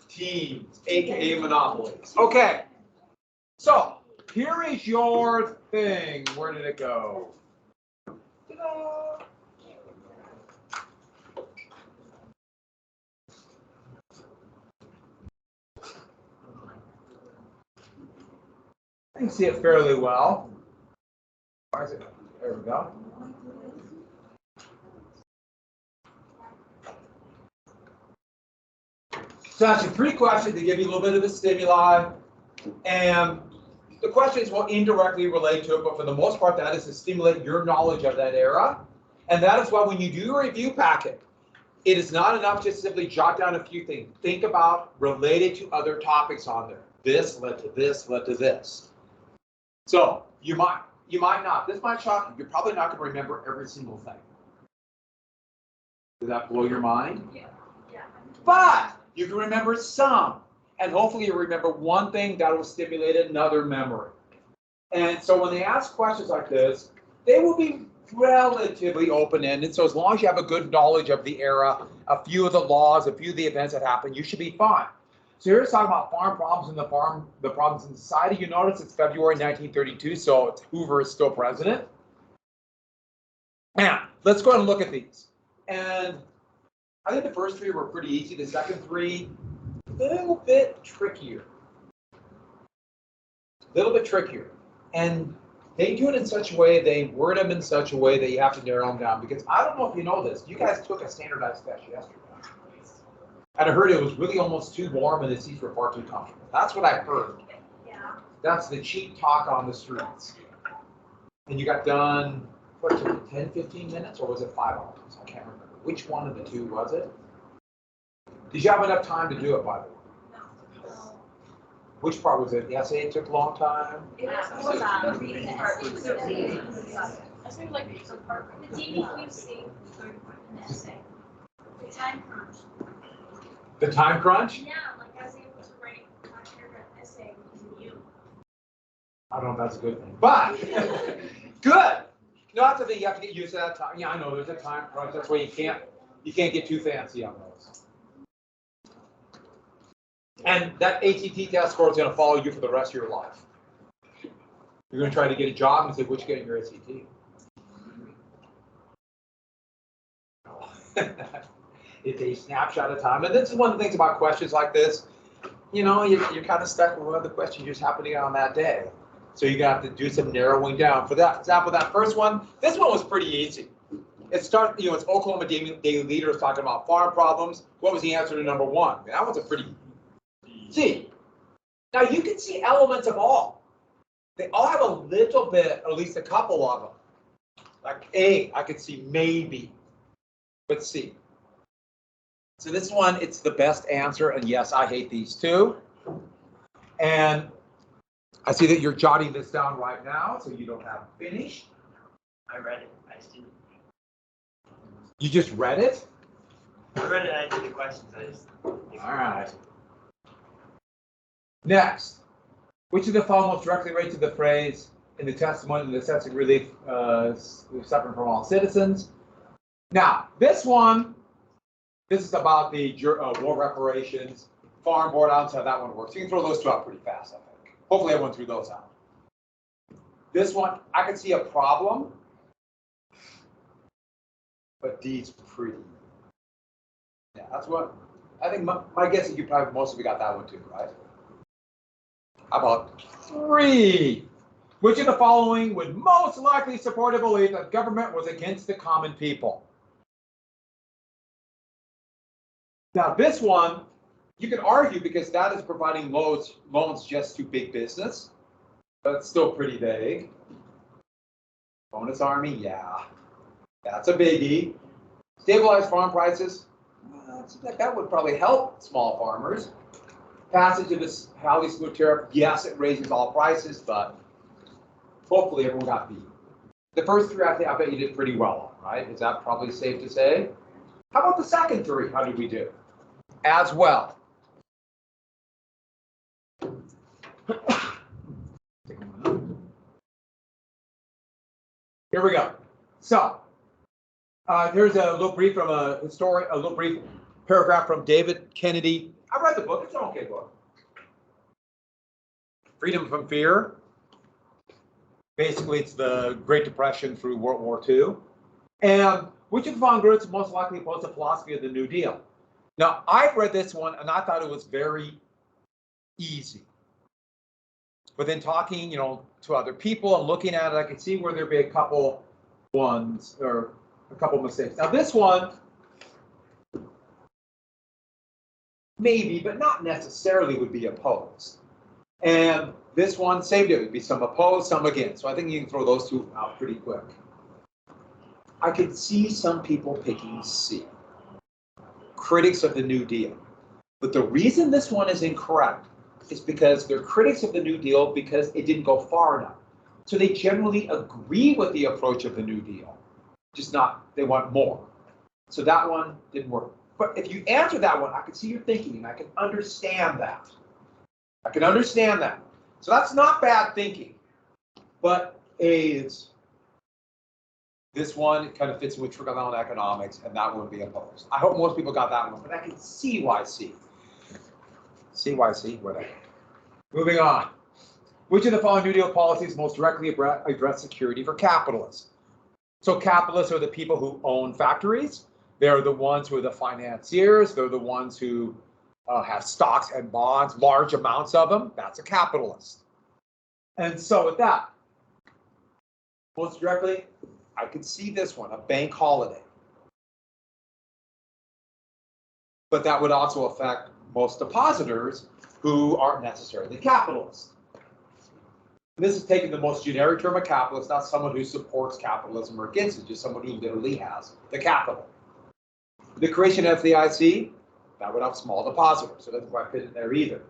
teams, aka monopolies. Okay, so here is your thing. Where did it go? Ta-da. I can see it fairly well. Why is it? There we go. So actually 3 questions to give you a little bit of a stimuli, and the questions will indirectly relate to it, but for the most part, that is to stimulate your knowledge of that era. And that is why when you do your review packet, it is not enough just simply jot down a few things. Think about related to other topics on there. This led to this, led to this. So you might not. This might shock you. You're probably not going to remember every single thing. Does that blow your mind? Yeah. But you can remember some, and hopefully you remember one thing that will stimulate another memory. And so when they ask questions like this, they will be relatively open-ended. So as long as you have a good knowledge of the era, a few of the laws, a few of the events that happened, you should be fine. So here's talking about farm problems and the problems in society. You notice it's February 1932, so Hoover is still president. And let's go ahead and look at these. And I think the first 3 were pretty easy. The second 3, a little bit trickier. And they do it in such a way, they word them in such a way that you have to narrow them down. Because I don't know if you know this, you guys took a standardized test yesterday. And I heard it was really almost too warm and the seats were far too comfortable. That's what I heard. Yeah. That's the cheap talk on the streets. And you got done, what, took it 10, 15 minutes, or was it 5 hours? I can't remember. Which one of the 2 was it? Did you have enough time to do it, by the way? No. Which part was it? The essay took a long time? It was reading the part. I think like some part. The DBQC, the essay. The time crunch. The time crunch? Yeah, like I was able to write my paragraph essay using you. I don't know if that's a good thing, but good. No, that's the thing. You have to get used to that time. Yeah, I know there's a time crunch. That's why you can't get too fancy on those. And that ACT test score is going to follow you for the rest of your life. You're going to try to get a job and say, "What you get in your ACT?" It's a snapshot of time, and this is one of the things about questions like this. You know, you're kind of stuck with one of the questions just happening on that day. So you're gonna have to do some narrowing down. For that example, that first one, this one was pretty easy. It's Oklahoma Daily Leader is talking about farm problems. What was the answer to number 1? That one's a pretty easy. Now you can see elements of all. They all have a little bit, or at least a couple of them. Like A, I could see maybe, but C. So this one, it's the best answer, and yes, I hate these too. And I see that you're jotting this down right now, so you don't have it finished. I read it. I just didn't. You just read it? I read it. I did the questions. I just. All right. Next, which of the following most directly relates to the phrase in the testimony of the necessity relief suffering from all citizens? Now, this is about the war reparations, farm board. I don't know how that one works. You can throw those 2 out pretty fast, I think. Hopefully everyone threw those out. This one, I can see a problem, but D's pretty. Yeah, that's what, I think my guess is you probably most of you got that one too, right? How about 3? Which of the following would most likely support a belief that government was against the common people? Now this one, you can argue because that is providing loans just to big business, but it's still pretty vague. Bonus army, yeah, that's a biggie. Stabilize farm prices, that would probably help small farmers. Passage of this highly smooth tariff, yes, it raises all prices, but hopefully everyone got beat. The first 3, I bet you did pretty well on, right? Is that probably safe to say? How about the second 3? How did we do? As well. Here we go. So, Here's a little brief from a historian, a little brief paragraph from David Kennedy. I read the book. It's an okay book. Freedom from Fear. Basically, it's the Great Depression through World War II. And which of the following groups most likely oppose the philosophy of the New Deal? Now, I've read this one, and I thought it was very easy. But then talking, to other people and looking at it, I could see where there'd be a couple ones or a couple mistakes. Now, this one, maybe, but not necessarily would be opposed. And this one, same deal, would be some opposed, some against. So I think you can throw those two out pretty quick. I could see some people picking C, critics of the New Deal. But the reason this one is incorrect is because they're critics of the New Deal because it didn't go far enough. So they generally agree with the approach of the New Deal, just not, they want more. So that one didn't work. But if you answer that one, I can see your thinking and I can understand that. I can understand that. So that's not bad thinking. But this one kind of fits with trickle-down economics, and that wouldn't be opposed. I hope most people got that one, but I can see why C. See why C, whatever. Moving on. Which of the following New Deal policies most directly address security for capitalists? So capitalists are the people who own factories. They're the ones who are the financiers. They're the ones who have stocks and bonds, large amounts of them. That's a capitalist. And so with that, most directly, I could see this one, a bank holiday. But that would also affect most depositors who aren't necessarily capitalists. This is taking the most generic term of capitalist, not someone who supports capitalism or against it, just someone who literally has the capital. The creation of the FDIC, that would have small depositors, so it doesn't quite fit in there either.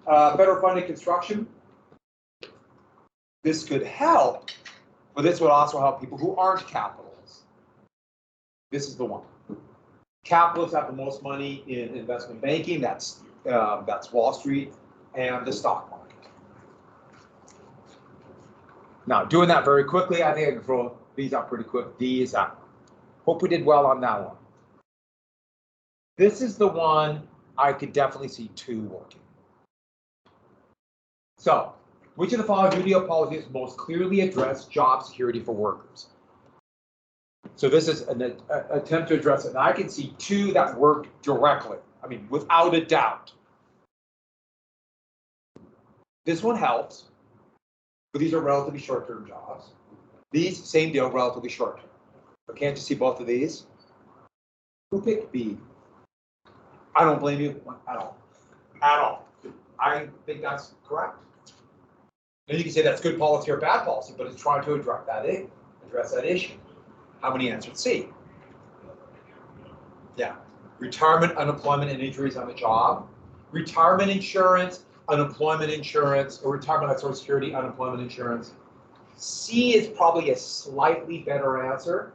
Federal funded construction, this could help, but this would also help people who aren't capitalists. This is the one. Capitalists have the most money in investment banking, that's Wall Street and the stock market. Now, doing that very quickly, I think I can throw these out pretty quick. D is that one. Hope we did well on that one. This is the one I could definitely see 2 working. So, which of the following New Deal policies most clearly address job security for workers? So this is an attempt to address it. And I can see 2 that work directly. I mean, without a doubt. This one helps, but these are relatively short-term jobs. These, same deal, relatively short-term. But can't you see both of these? Who picked B? I don't blame you at all. At all. I think that's correct. And you can say that's good policy or bad policy, but it's trying to address that issue. How many answered C? Yeah. Retirement, unemployment, and injuries on the job. Retirement insurance, unemployment insurance, or retirement on Social Security, unemployment insurance. C is probably a slightly better answer,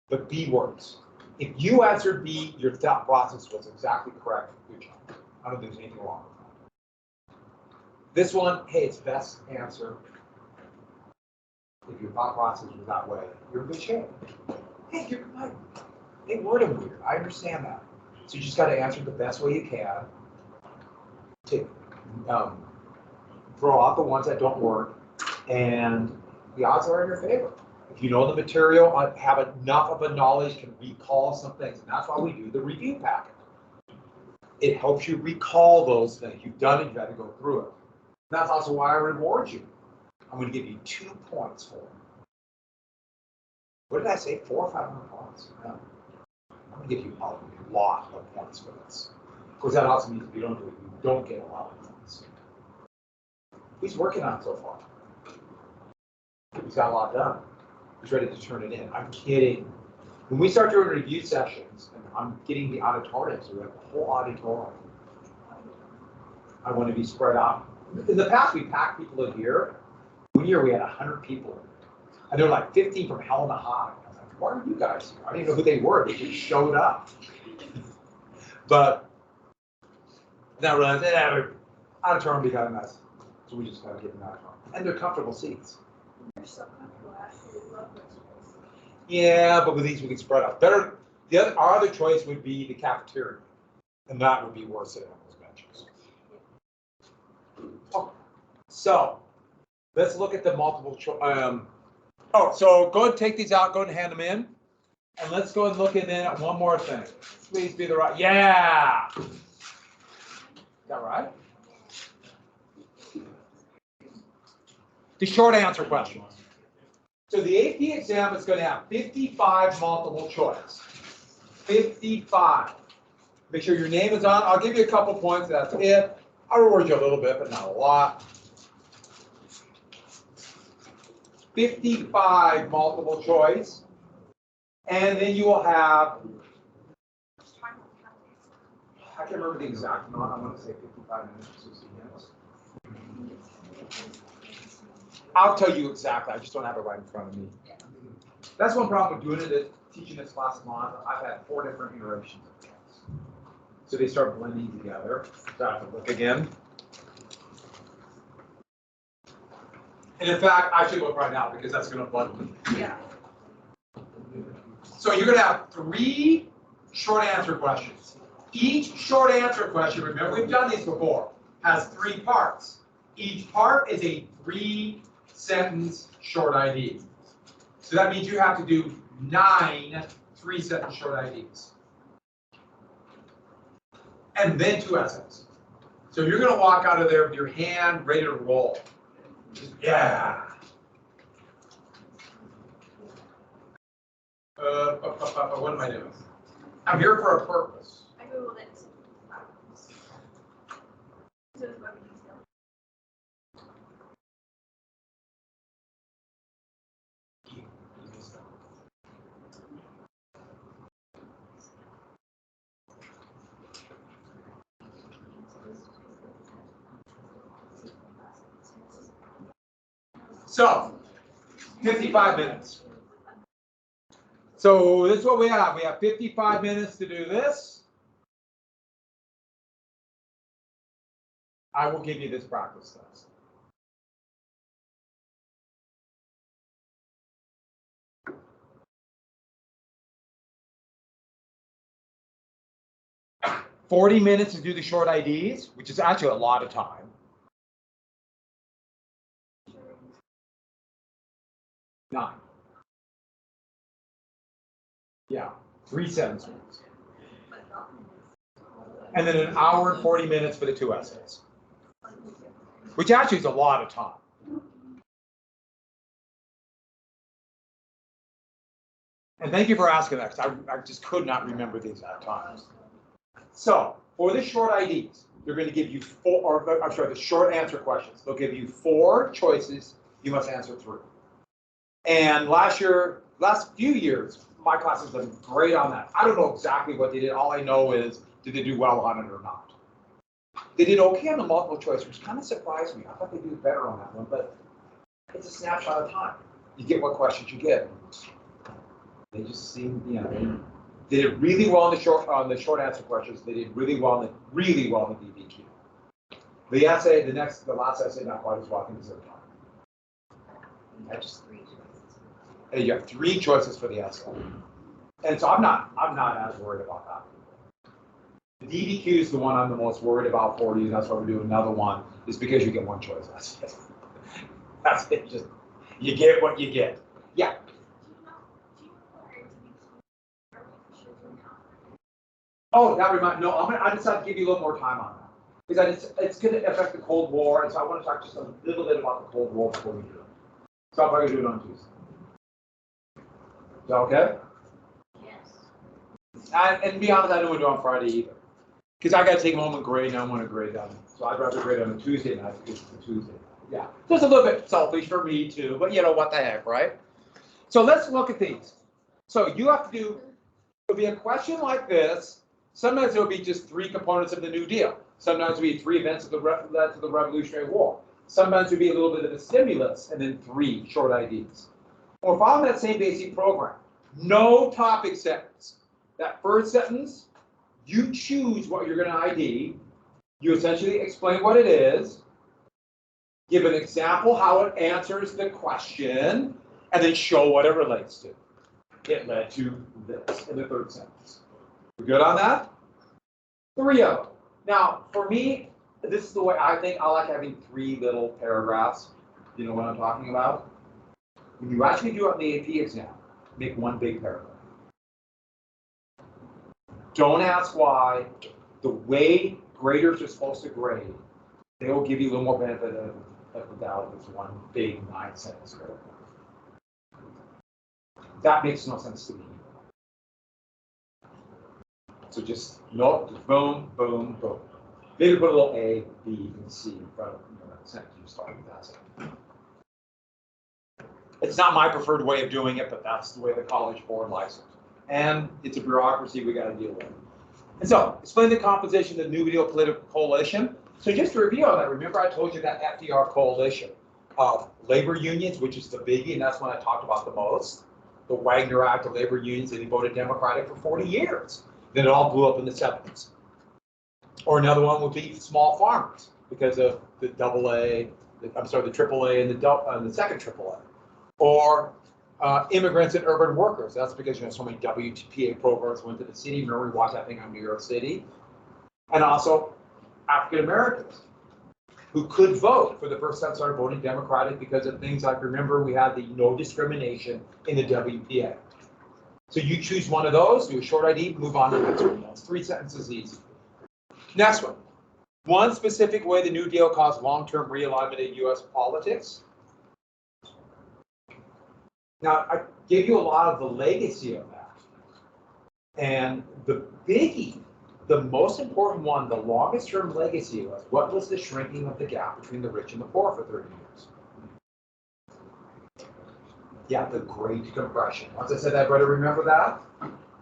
but B works. If you answered B, your thought process was exactly correct. Good job. I don't think there's anything wrong with that. This one, hey, it's best answer. If your thought process was that way, you're in good shape. Hey, you're right. They word them weird. I understand that. So you just got to answer the best way you can to throw out the ones that don't work, and the odds are in your favor. If you know the material, have enough of a knowledge, can recall some things, and that's why we do the review packet. It helps you recall those things. You've done it, you've had to go through it. That's also why I reward you. I'm going to give you 2 points for it. What did I say? 400 or 500 points? No. I'm going to give you a lot of points for this. Because that also means if you don't do it, you don't get a lot of points. He's working on it so far. He's got a lot done. He's ready to turn it in. I'm kidding. When we start doing review sessions, and I'm getting the auditorium, so we have the whole auditorium. I want to be spread out. In the past, we packed people in here. One year we had 100 people. And there were like 15 from Helena High. I was like, why are you guys here? I didn't know who they were. They just showed up. But then I realized that auditorium became a mess. So we just got to get them out. And they're comfortable seats. They're so comfortable, I actually love those Yeah, but with these we can spread out. Better, our other choice would be the cafeteria, and that would be worse than on those benches. Oh, so let's look at the multiple choice. So go ahead and take these out. Go ahead and hand them in, and let's go and look at one more thing. Please be the right. Yeah. Is that right? The short answer questions. So the AP exam is going to have 55 multiple choice. 55. Make sure your name is on. I'll give you a couple points. That's it. I'll reward you a little bit, but not a lot. 55 multiple choice. And then you will have, I can't remember the exact amount. I'm going to say 55 minutes to 60 minutes. I'll tell you exactly. I just don't have it right in front of me. That's one problem with doing it, teaching this class long. I've had 4 different iterations of this. So they start blending together. So I have to look again. And in fact, I should look right now because that's going to blend. Yeah. So you're going to have 3 short answer questions. Each short answer question, remember we've done these before, has 3 parts. Each part is a 3-sentence short ID. So that means you have to do 9 3-sentence short IDs. And then 2 essays. So you're going to walk out of there with your hand ready to roll. Just, yeah. What am I doing? I'm here for a purpose. I googled it. So it's what we use now. So, 55 minutes. So this is what we have. We have 55 minutes to do this. I will give you this practice test. "40 minutes to do the short IDs, which is actually a lot of time. 9. Yeah, 3 sentences. And then an hour and 40 minutes for the 2 essays, which actually is a lot of time. And thank you for asking that, because I just could not remember the exact times. So for the short IDs, they're going to give you the short answer questions. They'll give you 4 choices. You must answer 3. And last few years, my class has done great on that. I don't know exactly what they did. All I know is, did they do well on it or not? They did okay on the multiple choice, which kind of surprised me. I thought they'd do better on that one, but it's a snapshot of time. You get what questions you get. They just seem, they did really well on the short answer questions. They did really well in the DBQ. The essay, the last essay, not quite as well. I think it's their time. I just 3 choices. And you have 3 choices for the essay, and so I'm not as worried about that. The DBQ is the one I'm the most worried about for you. That's why we're doing another one. Is because you get 1 choice. That's it. That's it. Just you get what you get. Yeah. Oh, that reminds me. No, I decided to give you a little more time on that because it's going to affect the Cold War, and so I want to talk just a little bit about the Cold War before we do it. So I'm going to do it on Tuesday. Is that okay? Yes. And to be honest, I don't want to do it on Friday either. Because I got to take them home and grade, and I want to grade them. So I'd rather grade on a Tuesday night because it's a Tuesday. Yeah. So it's a little bit selfish for me too, but what the heck, right? So let's look at these. So you have to do, it'll be a question like this. Sometimes it'll be just 3 components of the New Deal. Sometimes it'll be 3 events that led to the Revolutionary War. Sometimes it'll be a little bit of a stimulus and then 3 short IDs. Or follow that same basic program. No topic sentence. That first sentence, you choose what you're going to ID. You essentially explain what it is, give an example how it answers the question, and then show what it relates to. it led to this in the third sentence. We good on that? 3 of them. Now, for me, this is the way I think. I like having 3 little paragraphs. You know what I'm talking about? When you actually do it on the AP exam, make 1 big paragraph. Don't ask why. The way graders are supposed to grade, they will give you a little more benefit of the doubt if it's 1 big 9-sentence paragraph. That makes no sense to me. So just boom, boom, boom. Maybe put a little A, B, and C in front of that sentence you start with. That's it. It's not my preferred way of doing it, but that's the way the College Board likes it. And it's a bureaucracy we got to deal with. And so, explain the composition of the New Deal political coalition. So just to review on that, remember I told you that FDR coalition of labor unions, which is the biggie, and that's one I talked about the most. The Wagner Act of labor unions, and he voted Democratic for 40 years. Then it all blew up in the 70s. Or another one would be small farmers, because of the the AAA and the second AAA. Or immigrants and urban workers. That's because so many WPA programs went to the city. Remember we watched that thing on New York City. And also African Americans who could vote for the first time started voting Democratic because of things like, remember, we had the no discrimination in the WPA. So you choose one of those, do a short ID, move on to the next one. That's 3 sentences easy. Next one. 1 specific way the New Deal caused long-term realignment in U.S. politics. Now, I gave you a lot of the legacy of that. And the biggie, the most important one, the longest term legacy was, what was the shrinking of the gap between the rich and the poor for 30 years? Yeah, the Great Compression. Once I said that, everybody remember that?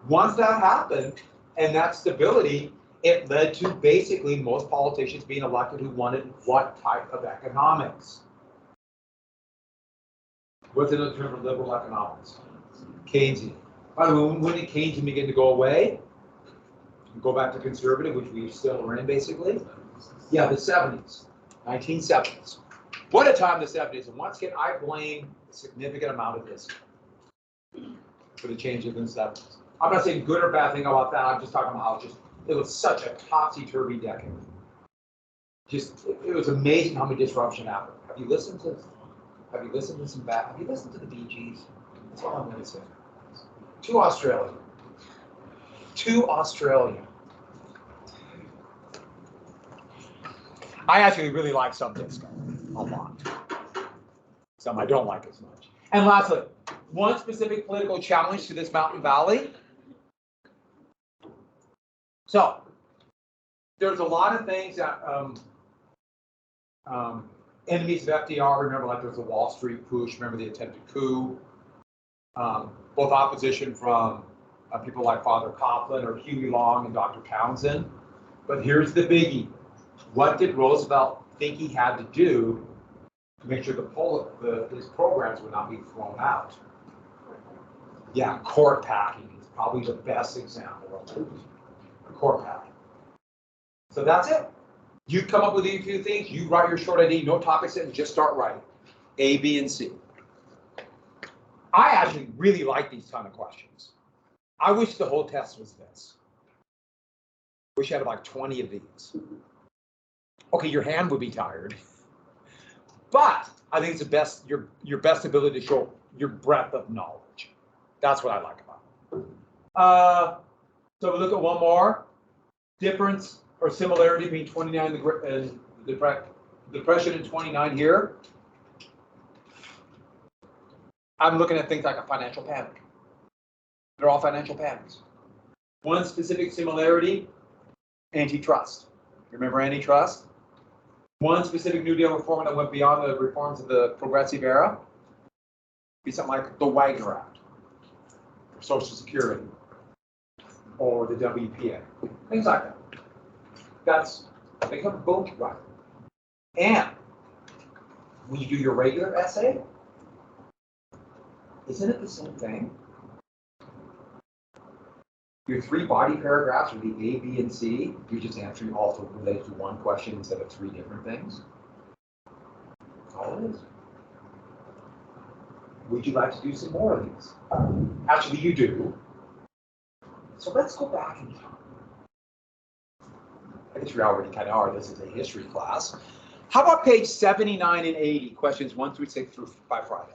Once that happened, and that stability, it led to basically most politicians being elected who wanted what type of economics? What's another term for liberal economics? Keynesian. By the way, when did Keynesian begin to go away? Go back to conservative, which we still are in, basically. Yeah, the 70s, 1970s. What a time, the 70s. And once again, I blame a significant amount of this for the changes in the 70s. I'm not saying good or bad thing about that. I'm just talking about how it was such a topsy-turvy decade. It was amazing how much disruption happened. Have you listened to some bad? Have you listened to the Bee Gees? That's all I'm going to say. To Australia. I actually really like some disco a lot. Some I don't like as much. And lastly, 1 specific political challenge to this mountain valley. So there's a lot of things that enemies of FDR, remember, like there's the Wall Street push, remember the attempted coup, both opposition from people like Father Coughlin or Huey Long and Dr. Townsend. But here's the biggie. What did Roosevelt think he had to do to make sure his programs would not be thrown out? Yeah, court packing is probably the best example of it. Court packing. So that's it. You come up with these few things, you write your short ID, no topic sentence, just start writing. A, B, and C. I actually really like these kind of questions. I wish the whole test was this. Wish I had like 20 of these. Okay, your hand would be tired. But I think it's the best, your best ability to show your breadth of knowledge. That's what I like about it. So we look at one more. Difference or similarity between 29 and the Depression and 29 here. I'm looking at things like a financial panic. They're all financial panics. 1 specific similarity, antitrust. Remember antitrust? 1 specific New Deal reform that went beyond the reforms of the progressive era. Be something like the Wagner Act, or Social Security, or the WPA. Things like that. They come both right. And when you do your regular essay, isn't it the same thing? Your 3 body paragraphs would be A, B, and C. You're just answering all related to 1 question instead of 3 different things. That's all it is. Would you like to do some more of these? Actually, you do. So let's go back in time. I guess we already kind of are. This is a history class. How about page 79 and 80, questions 1 through 6 through by Friday?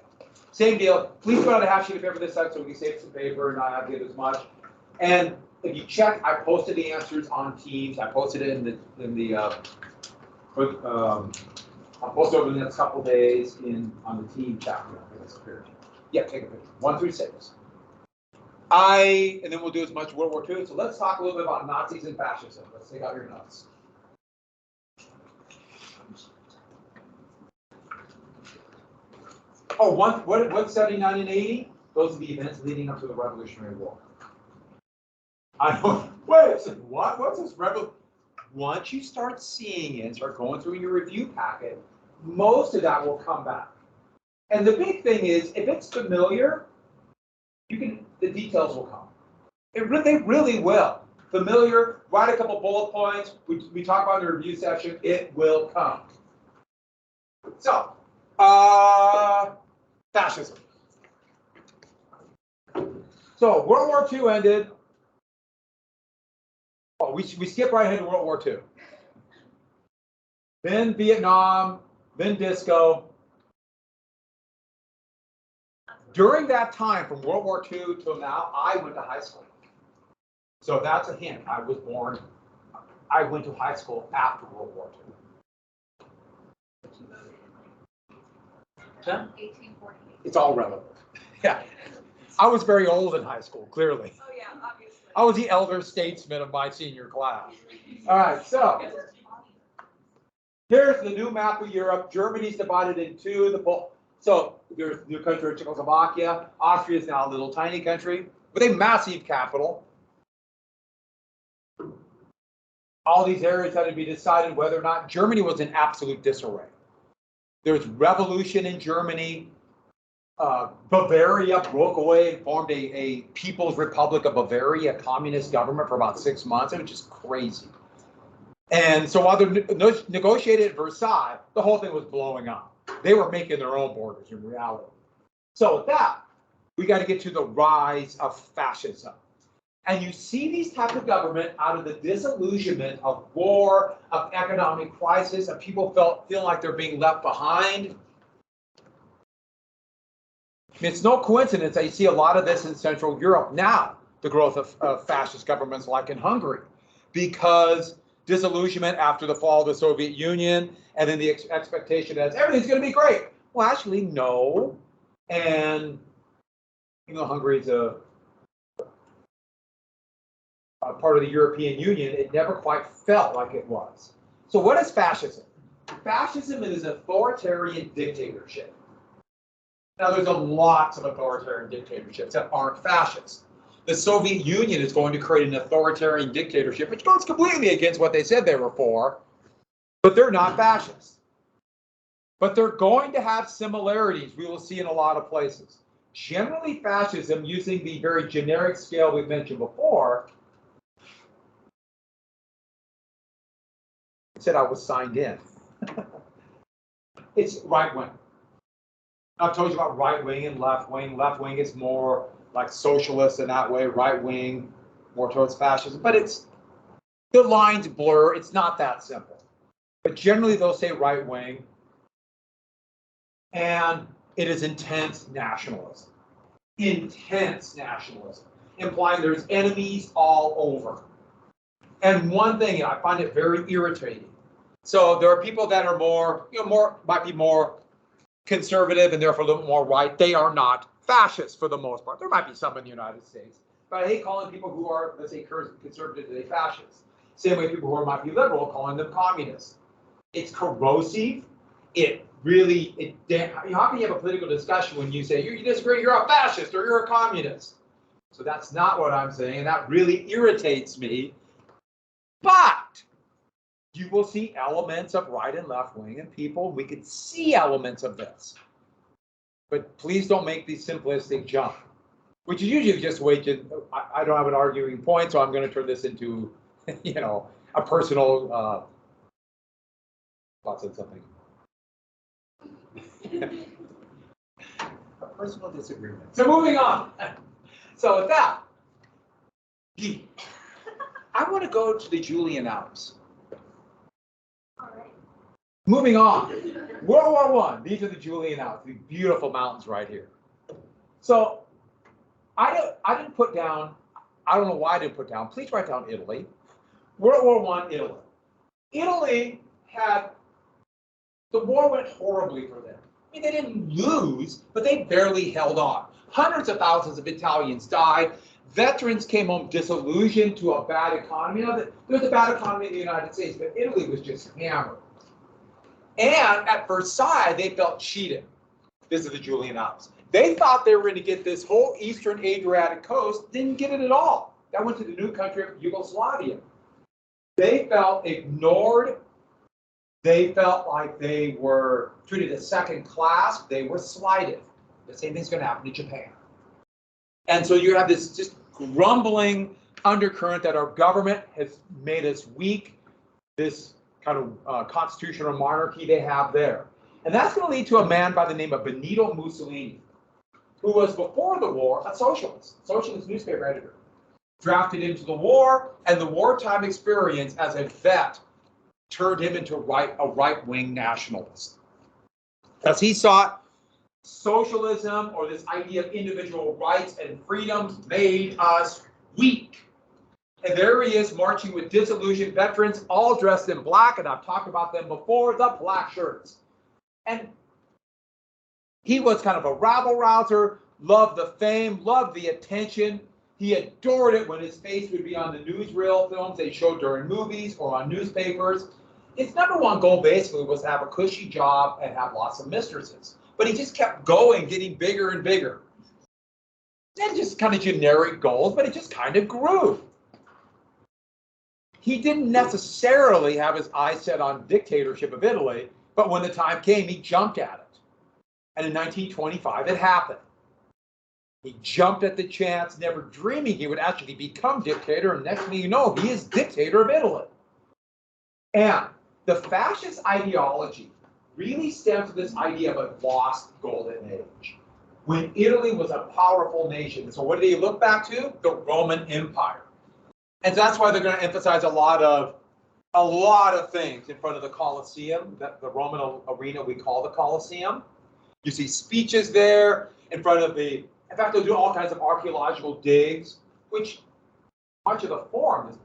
Same deal. Please put out a half sheet of paper this side so we can save some paper and not have to get as much. And if you check, I posted the answers on Teams. I posted it I'll post over the next couple days on the team chapter. Yeah, take a picture. 1 through 6. And then we'll do as much World War II. So let's talk a little bit about Nazis and fascism. Let's take out your notes. Oh, what's 79 and 80? Those are the events leading up to the Revolutionary War. I don't, wait a second, what? What's this revolution? Once you start seeing it, start going through your review packet, most of that will come back. And the big thing is, if it's familiar, the details will come. They really will. Familiar, write a couple bullet points. We talk about in the review session, it will come. So, fascism. So, World War II ended. Oh, we skip right ahead to World War II. Then Vietnam, then disco. During that time, from World War II till now, I went to high school. So that's a hint. I went to high school after World War II. Huh? 1848. It's all relevant. Yeah. I was very old in high school, clearly. Oh, yeah, obviously. I was the elder statesman of my senior class. All right, so here's the new map of Europe. Germany's divided in two. So there's the new country of Czechoslovakia. Austria is now a little tiny country with a massive capital. All these areas had to be decided whether or not Germany was in absolute disarray. There's revolution in Germany. Bavaria broke away and formed a People's Republic of Bavaria, a communist government for about 6 months. It was just crazy. And so while they negotiated at Versailles, the whole thing was blowing up. They were making their own borders in reality. So with that, we got to get to the rise of fascism. And you see these types of government out of the disillusionment of war, of economic crisis, of people feel like they're being left behind. It's no coincidence that you see a lot of this in Central Europe now, the growth of fascist governments like in Hungary, because disillusionment after the fall of the Soviet Union, and then the expectation that everything's going to be great. Well, actually, no. And Hungary is a part of the European Union. It never quite felt like it was. So what is fascism? Fascism is an authoritarian dictatorship. Now, there's lots of authoritarian dictatorships that aren't fascist. The Soviet Union is going to create an authoritarian dictatorship, which goes completely against what they said they were for, but they're not fascist. But they're going to have similarities we will see in a lot of places. Generally, fascism, using the very generic scale we mentioned before, I said I was signed in. It's right-wing. I've told you about right wing and left wing. Left wing is more like socialist in that way. Right wing, more towards fascism. But the lines blur. It's not that simple. But generally, they'll say right wing. And it is intense nationalism. Intense nationalism, implying there's enemies all over. And one thing, I find it very irritating. So there are people that are might be more conservative and therefore a little more right. They are not fascist for the most part. There might be some in the United States, but I hate calling people who are, let's say, conservative today fascists. Same way people who might be liberal, calling them communists. It's corrosive. How can you have a political discussion when you say you disagree, you're a fascist or you're a communist? So that's not what I'm saying, and that really irritates me. But you will see elements of right and left wing and people. We could see elements of this. But please don't make the simplistic jump, which is usually just I don't have an arguing point, so I'm going to turn this into, a personal thoughts on something. personal disagreement. So moving on. So with that, I want to go to the Julian Alps. All right. Moving on. World War I. These are the Julian Alps, the beautiful mountains right here. So I didn't put down, I don't know why I didn't put down, please write down Italy. World War I, Italy. Italy had, the war went horribly for them. I mean, they didn't lose, but they barely held on. Hundreds of thousands of Italians died. Veterans came home disillusioned to a bad economy. You know, there was a bad economy in the United States, but Italy was just hammered. And at Versailles, they felt cheated. This is the Julian Alps. They thought they were going to get this whole eastern Adriatic coast, didn't get it at all. That went to the new country of Yugoslavia. They felt ignored. They felt like they were treated as second class. They were slighted. The same thing's going to happen to Japan. And so you have this just grumbling undercurrent that our government has made us weak, this kind of constitutional monarchy they have there. And that's going to lead to a man by the name of Benito Mussolini, who was before the war a socialist newspaper editor. Drafted into the war, and the wartime experience as a vet turned him into a right-wing nationalist. As he sought socialism, or this idea of individual rights and freedoms, made us weak. And there he is marching with disillusioned veterans, all dressed in black, and I've talked about them before, the black shirts. And he was kind of a rabble-rouser, loved the fame, loved the attention. He adored it when his face would be on the newsreel films they showed during movies or on newspapers. His number one goal basically was to have a cushy job and have lots of mistresses. But he just kept going, getting bigger and bigger. And just kind of generic goals, but it just kind of grew. He didn't necessarily have his eyes set on dictatorship of Italy, but when the time came, he jumped at it. And in 1925, it happened. He jumped at the chance, never dreaming he would actually become dictator, and next thing you know, he is dictator of Italy. And the fascist ideology really stems from this idea of a lost golden age, when Italy was a powerful nation. So what do they look back to? The Roman Empire. And so that's why they're going to emphasize a lot of things in front of the Colosseum, the Roman arena we call the Colosseum. You see speeches there in front of the, in fact, they'll do all kinds of archaeological digs, which much of the Forum is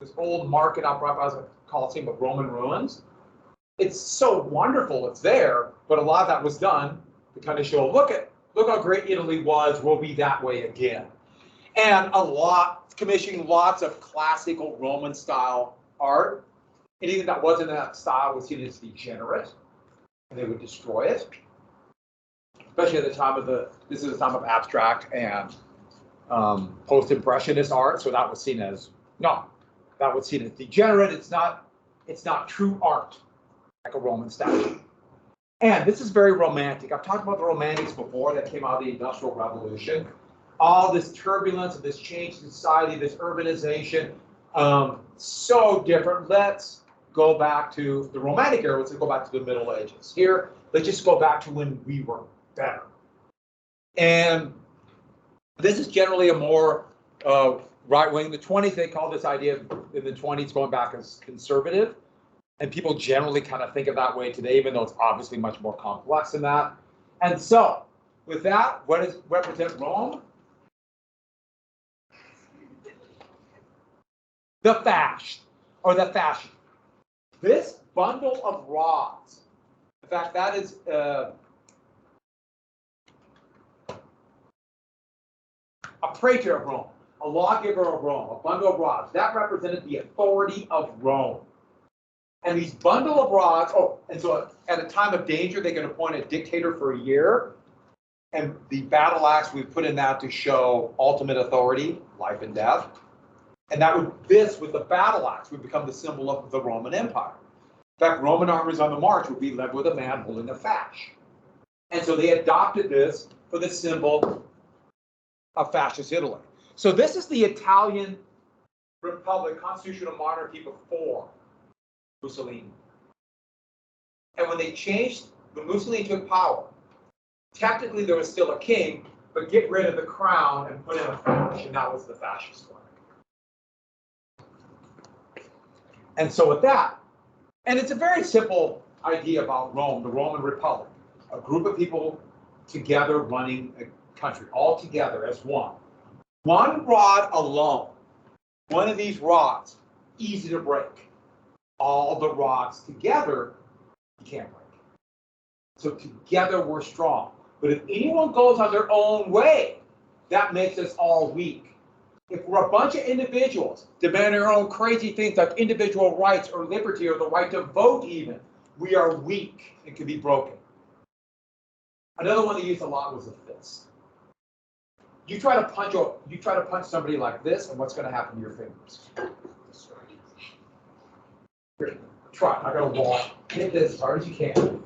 this old market up right by the Colosseum of Roman ruins. It's so wonderful it's there, but a lot of that was done to kind of show, look how great Italy was, we'll be that way again. And commissioning lots of classical Roman style art. Anything that wasn't in that style was seen as degenerate, and they would destroy it. Especially at the time of this is the time of abstract and post-impressionist art, so that was seen as degenerate. It's not true art, like a Roman statue. And this is very romantic. I've talked about the romantics before that came out of the Industrial Revolution. All this turbulence and this change in society, this urbanization, so different. Let's go back to the Romantic era. Let's go back to the Middle Ages. Here, let's just go back to when we were better. And this is generally a more right wing. The 20s, they call this idea in the 20s going back as conservative. And people generally kind of think of that way today, even though it's obviously much more complex than that. And so, with that, what does represent Rome? The fasc, or the fashion. This bundle of rods, in fact, that is a praetor of Rome, a lawgiver of Rome, a bundle of rods. That represented the authority of Rome. And these bundle of rods, and so at a time of danger, they can appoint a dictator for a year. And the battle axe, we put in that to show ultimate authority, life and death. And this with the battle axe would become the symbol of the Roman Empire. In fact, Roman armies on the march would be led with a man holding a fasc. And so they adopted this for the symbol of fascist Italy. So this is the Italian Republic, constitutional monarchy before Mussolini. And when they changed, when Mussolini took power, technically there was still a king, but get rid of the crown and put in a fasc, and that was the fascist flag. And so with that, and it's a very simple idea about Rome, the Roman Republic, a group of people together running a country, all together as one. One rod alone, one of these rods, easy to break. All the rods together, you can't break. So together we're strong. But if anyone goes on their own way, that makes us all weak. If we're a bunch of individuals demanding our own crazy things like individual rights or liberty or the right to vote even, we are weak and can be broken. Another one they used a lot was the fist. You try to punch somebody like this, and what's going to happen to your fingers? Here, try. I got a wall. Hit this as hard as you can.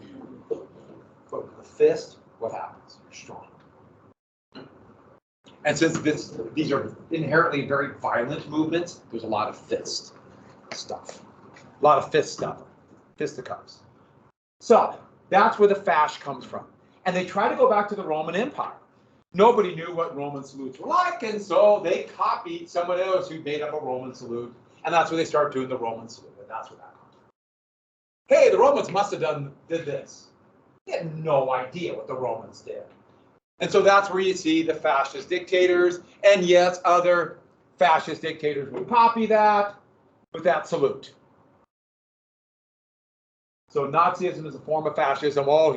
But with the fist, what happens? You're strong. And since these are inherently very violent movements, there's a lot of fist stuff. A lot of fist stuff. Fisticuffs. So that's where the fasc comes from. And they try to go back to the Roman Empire. Nobody knew what Roman salutes were like, and so they copied someone else who made up a Roman salute, and that's where they started doing the Roman salute, and that's where that comes from. Hey, the Romans must have did this. They had no idea what the Romans did. And so that's where you see the fascist dictators, and yes, other fascist dictators would copy that with that salute. So Nazism is a form of fascism. Oh,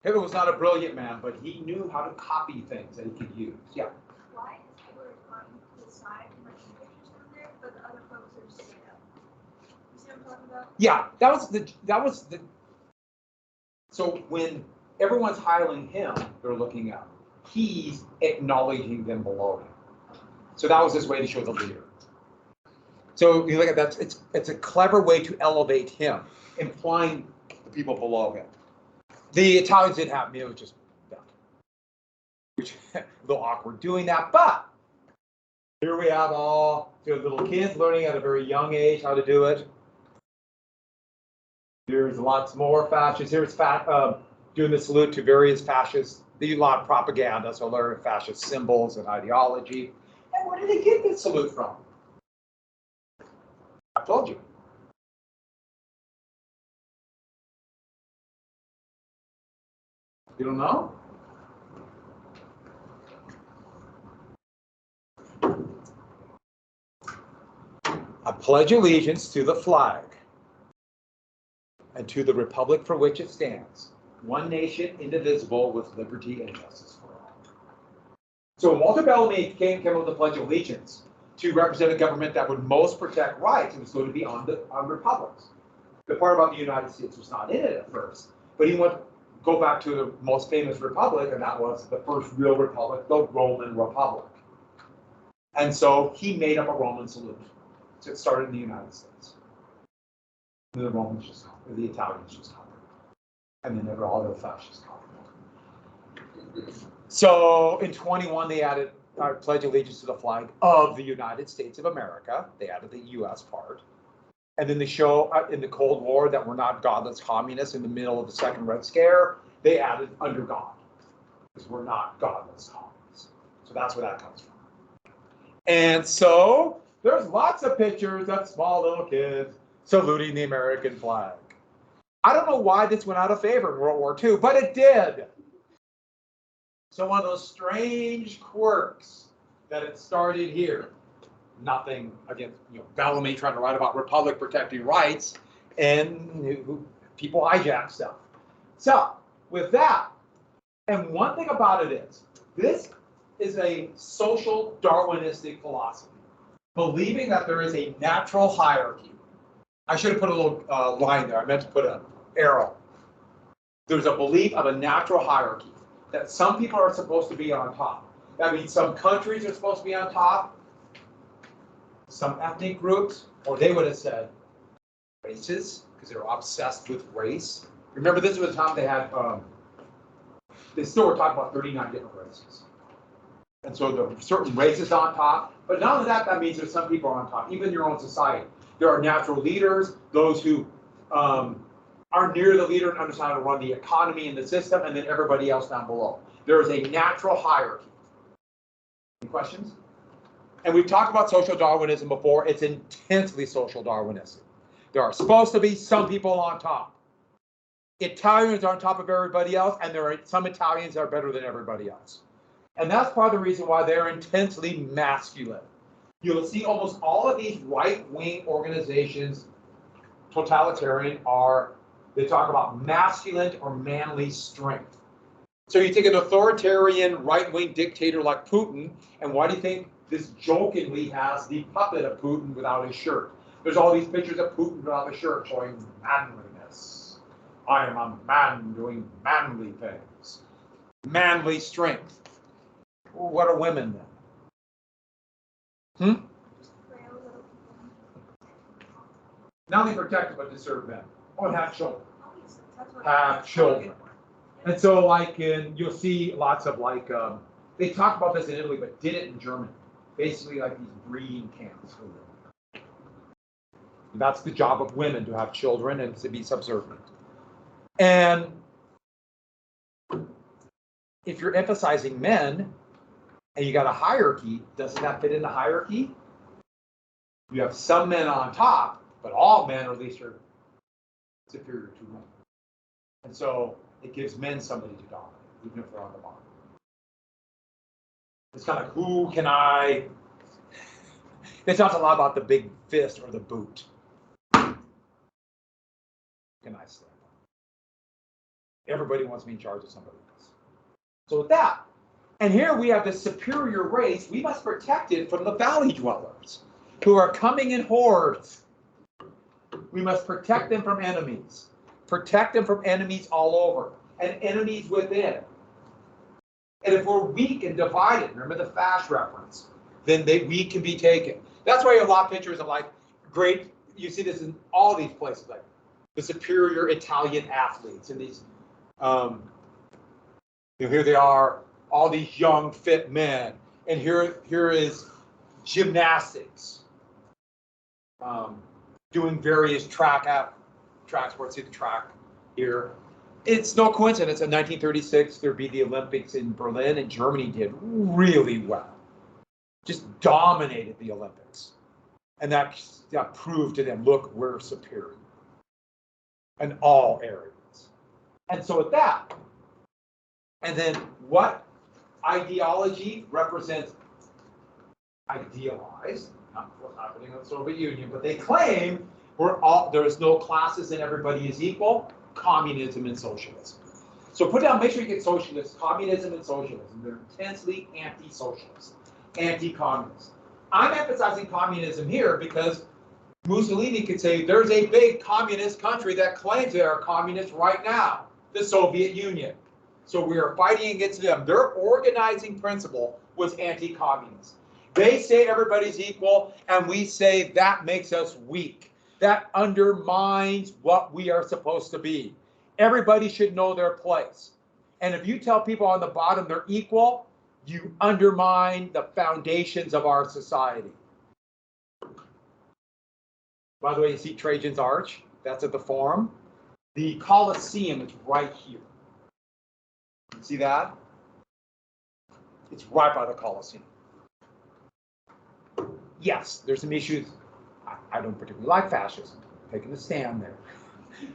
Hitler was not a brilliant man, but he knew how to copy things that he could use. Yeah. Why is Hitler on the side and like the pictures down there, but the other folks are straight up? You see what I'm talking about? Yeah, that was the. So when everyone's highlighting him, they're looking up. He's acknowledging them below him. So that was his way to show the leader. So you look at that. It's a clever way to elevate him, implying the people below him. The Italians didn't have me, it was just that. Which a little awkward doing that, but here we have all the little kids learning at a very young age how to do it. There's lots more fascists. Here's doing the salute to various fascists. They do a lot of propaganda, so learn fascist symbols and ideology. And where did they get this salute from? I told you. You don't know? I pledge allegiance to the flag and to the republic for which it stands, one nation, indivisible, with liberty and justice for all. So Walter Bellamy came with the Pledge of Allegiance to represent a government that would most protect rights and was going to be on republics. The part about the United States was not in it at first, but he wanted to go back to the most famous republic, and that was the first real republic, the Roman Republic. And so he made up a Roman salute. So it started in the United States. And the Romans just copied, the Italians just copied. And then all the fascists copied. So in 21, they added pledge allegiance to the flag of the United States of America. They added the U.S. part. And then they show in the Cold War that we're not godless communists in the middle of the Second Red Scare. They added under God, because we're not godless communists. So that's where that comes from. And so there's lots of pictures of small little kids saluting the American flag. I don't know why this went out of favor in World War II, but it did. So one of those strange quirks that it started here. Nothing against Bellamy trying to write about republic protecting rights, and people hijack stuff. So with that, and one thing about it is, this is a social Darwinistic philosophy, believing that there is a natural hierarchy. I should have put a little line there. I meant to put an arrow. There's a belief of a natural hierarchy, that some people are supposed to be on top. That means some countries are supposed to be on top, some ethnic groups, or they would have said races, because they were obsessed with race. Remember, this was a time they had, they still were talking about 39 different races. And so there are certain races on top, but not only that, that means there's some people on top, even in your own society. There are natural leaders, those who are near the leader and understand how to run the economy and the system, and then everybody else down below. There is a natural hierarchy. Any questions? And we've talked about social Darwinism before. It's intensely social Darwinism. There are supposed to be some people on top. Italians are on top of everybody else, and there are some Italians that are better than everybody else. And that's part of the reason why they're intensely masculine. You'll see almost all of these right-wing organizations, totalitarian, they talk about masculine or manly strength. So you take an authoritarian right-wing dictator like Putin, and why do you think this jokingly has the puppet of Putin without his shirt? There's all these pictures of Putin without a shirt showing manliness. I am a man doing manly things. Manly strength. Well, what are women then? Not only protected, but to serve men. Or have children. Have children. And so, like, you'll see lots of, like, they talk about this in Italy, but did it in Germany. Basically, like these breeding camps for women. That's the job of women, to have children and to be subservient. And if you're emphasizing men, and you got a hierarchy, doesn't that fit in the hierarchy? You have some men on top, but all men, or at least, are superior to women. And so it gives men somebody to dominate, even if they're on the bottom. It's kind of like, who can I? It's not a lot about the big fist or the boot. Can I stand up? Everybody wants to be in charge of somebody else. So with that, and here we have this superior race, we must protect it from the valley dwellers who are coming in hordes. We must protect them from enemies. Protect them from enemies all over and enemies within. And if we're weak and divided, remember the Fash reference, then we can be taken. That's why you have a lot of pictures of, like, great, you see this in all these places, like the superior Italian athletes and these, here they are, all these young, fit men. And here is gymnastics, doing various track sports. See the track here. It's no coincidence in 1936 there'd be the Olympics in Berlin, and Germany did really well. Just dominated the Olympics. And that proved to them, look, we're superior in all areas. And so with that, and then what ideology represents idealized, not what's happening in the Soviet Union, but they claim there's no classes and everybody is equal, communism and socialism. So put down, make sure you get socialist, communism and socialism. They're intensely anti-socialist, anti-communist. I'm emphasizing communism here because Mussolini could say there's a big communist country that claims they are communist right now, the Soviet Union. So we are fighting against them. Their organizing principle was anti-communist. They say everybody's equal, and we say that makes us weak. That undermines what we are supposed to be. Everybody should know their place. And if you tell people on the bottom they're equal, you undermine the foundations of our society. By the way, you see Trajan's Arch? That's at the Forum. The Colosseum is right here. See that? It's right by the Colosseum. Yes, there's some issues. I don't particularly like fascism. I'm taking a stand there.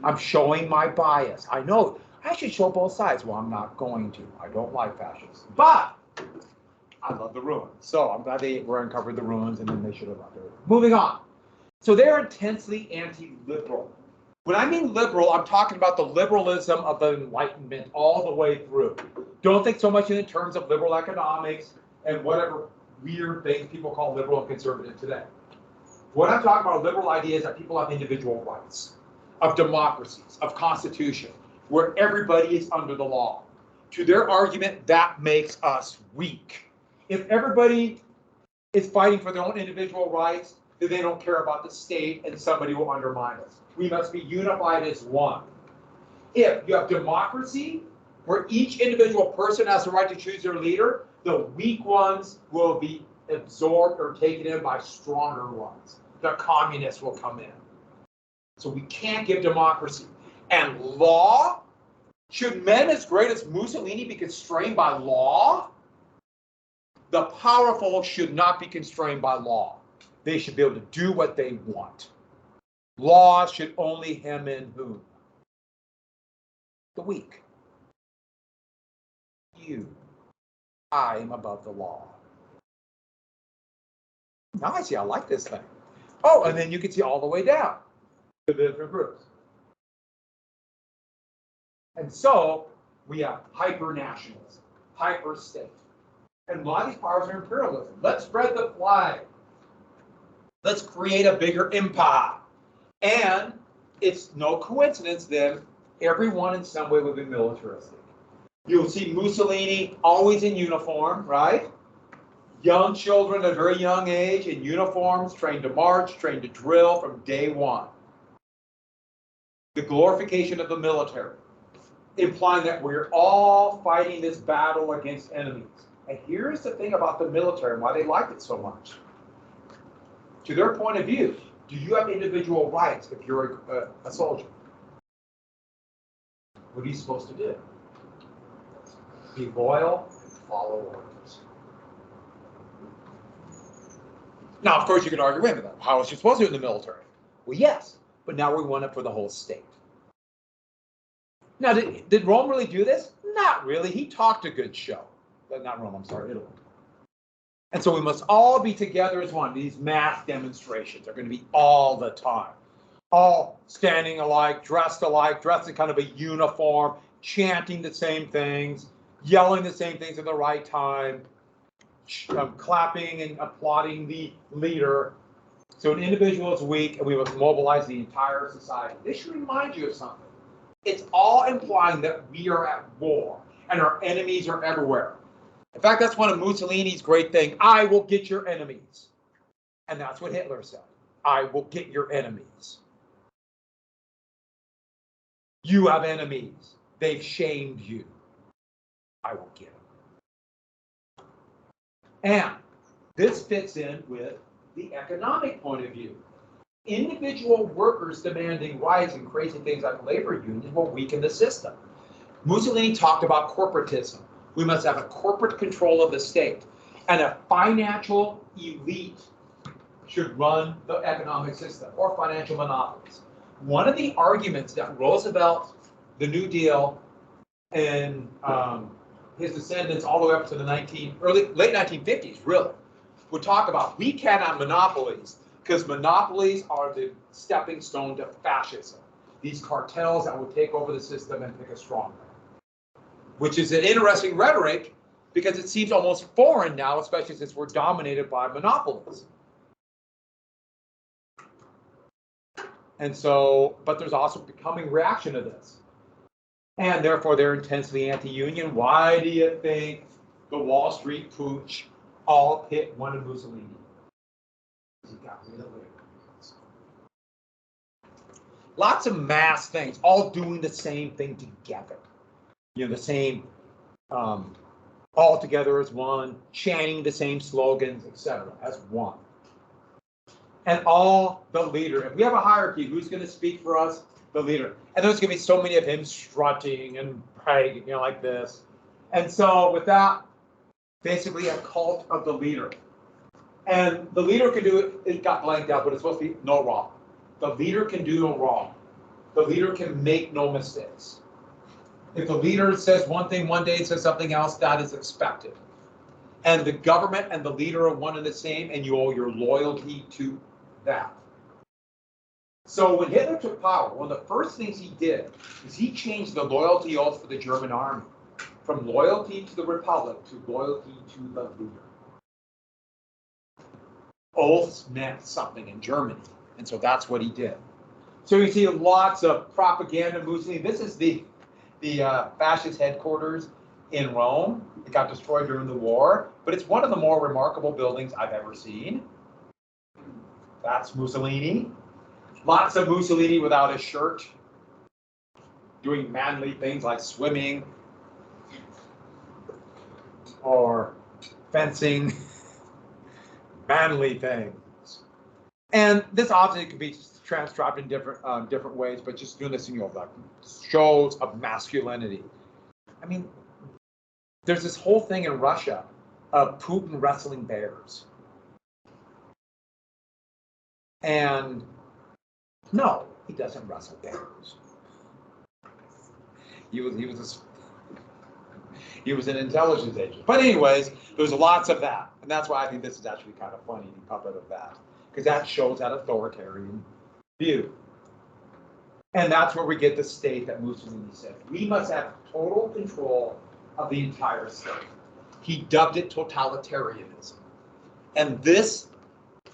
I'm showing my bias. I know I should show both sides. Well, I'm not going to. I don't like fascists. But I love the ruins. So I'm glad they uncovered the ruins, and then they should have left it. Moving on. So they're intensely anti-liberal. When I mean liberal, I'm talking about the liberalism of the Enlightenment all the way through. Don't think so much in terms of liberal economics and whatever weird things people call liberal and conservative today. What I'm talking about are liberal ideas that people have individual rights, of democracies, of constitution, where everybody is under the law. To their argument, that makes us weak. If everybody is fighting for their own individual rights, then they don't care about the state and somebody will undermine us. We must be unified as one. If you have democracy, where each individual person has the right to choose their leader, the weak ones will be absorbed or taken in by stronger ones. The communists will come in. So we can't give democracy. And law? Should men as great as Mussolini be constrained by law? The powerful should not be constrained by law. They should be able to do what they want. Law should only hem in whom? The weak. You. I am above the law. Now I see, I like this thing. Oh, and then you can see all the way down to the different groups. And so we have hyper-nationalism, hyper-state. And a lot of these powers are imperialism. Let's spread the flag. Let's create a bigger empire. And it's no coincidence then, everyone in some way will be militaristic. You'll see Mussolini always in uniform, right? Young children at a very young age in uniforms, trained to march, trained to drill from day one. The glorification of the military, implying that we're all fighting this battle against enemies. And here's the thing about the military and why they like it so much. To their point of view, do you have individual rights if you're a soldier? What are you supposed to do? Be loyal and follow orders. Now, of course, you can argue, wait a minute, how is she supposed to do in the military? Well, yes, but now we want it for the whole state. Now, did Rome really do this? Not really. He talked a good show. Not Rome, I'm sorry, Italy. And so we must all be together as one. These mass demonstrations are going to be all the time. All standing alike, dressed in kind of a uniform, chanting the same things, yelling the same things at the right time, clapping and applauding the leader. So an individual is weak and we must mobilize the entire society. This should remind you of something. It's all implying that we are at war and our enemies are everywhere. In fact, that's one of Mussolini's great things. I will get your enemies. And that's what Hitler said. I will get your enemies. You have enemies. They've shamed you. I will get them. And this fits in with the economic point of view. Individual workers demanding rights and crazy things like labor unions will weaken the system. Mussolini talked about corporatism. We must have a corporate control of the state, and a financial elite should run the economic system, or financial monopolies. One of the arguments that Roosevelt, the New Deal, and his descendants all the way up to the late 1950s, really, would talk about, we can't have monopolies, because monopolies are the stepping stone to fascism. These cartels that will take over the system and pick a strong man. Which is an interesting rhetoric because it seems almost foreign now, especially since we're dominated by monopolies. And so, but there's also becoming reaction to this. And therefore they're intensely anti-union. Why do you think the Wall Street pooch all hit one of Mussolini? He got rid of it. Lots of mass things, all doing the same thing together. You know, the same, all together as one, chanting the same slogans, etc., as one. And all the leader. If we have a hierarchy, who's going to speak for us? The leader. And there's going to be so many of him strutting and bragging, you know, like this. And so with that, basically a cult of the leader. And the leader can do it, it got blanked out, but it's supposed to be no wrong. The leader can do no wrong. The leader can make no mistakes. If the leader says one thing one day and says something else, that is expected. And the government and the leader are one and the same, and you owe your loyalty to that. So when Hitler took power, one of the first things he did is he changed the loyalty oath for the German army from loyalty to the Republic to loyalty to the leader. Oaths meant something in Germany, and so that's what he did. So you see lots of propaganda. Mussolini. This is the fascist headquarters in Rome. It got destroyed during the war, but it's one of the more remarkable buildings I've ever seen. That's Mussolini. Lots of Mussolini without a shirt, doing manly things like swimming or fencing, manly things. And this obviously could be transcribed in different ways, but just doing this, like shows of masculinity. I mean, there's this whole thing in Russia of Putin wrestling bears. And no, he doesn't wrestle bears. He was an intelligence agent. But anyways, there's lots of that. And that's why I think this is actually kind of funny, the puppet of that. Because that shows that authoritarian view. And that's where we get the state that Mussolini said. We must have total control of the entire state. He dubbed it totalitarianism. And this